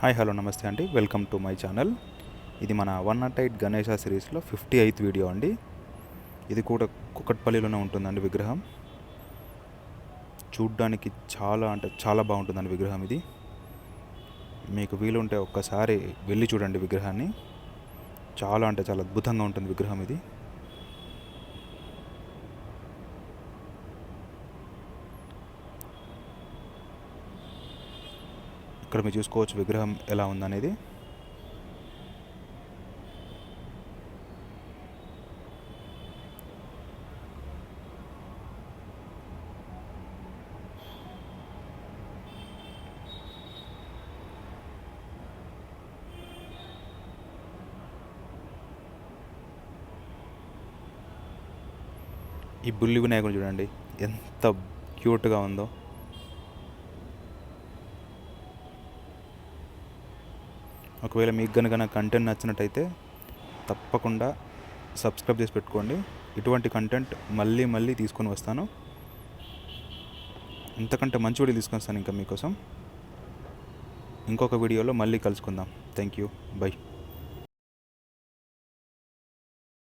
Hi hello నమస్తే అండి, welcome to my channel. ఇది మన 108 గణేష సిరీస్లో 58th వీడియో అండి. ఇది కూడా కుకట్పల్లిలోనే ఉంటుందండి విగ్రహం. చూడ్డానికి చాలా బాగుంటుందండి విగ్రహం. ఇది మీకు వీలుంటే ఒక్కసారి వెళ్ళి చూడండి విగ్రహాన్ని. చాలా అద్భుతంగా ఉంటుంది విగ్రహం ఇది. ఇక్కడ మీరు చూసుకోవచ్చు విగ్రహం ఎలా ఉందనేది. ఈ బుల్లి వినాయకుడు చూడండి ఎంత క్యూట్గా ఉందో. ఒకవేళ మీకు కనుక నా కంటెంట్ నచ్చినట్టయితే తప్పకుండా సబ్స్క్రైబ్ చేసి పెట్టుకోండి. ఇటువంటి కంటెంట్ మళ్ళీ తీసుకొని వస్తాను. ఇంతకంటే మంచి వీడియో తీసుకొని వస్తాను ఇంకా మీకోసం. ఇంకొక వీడియోలో మళ్ళీ కలుసుకుందాం. Thank you, by.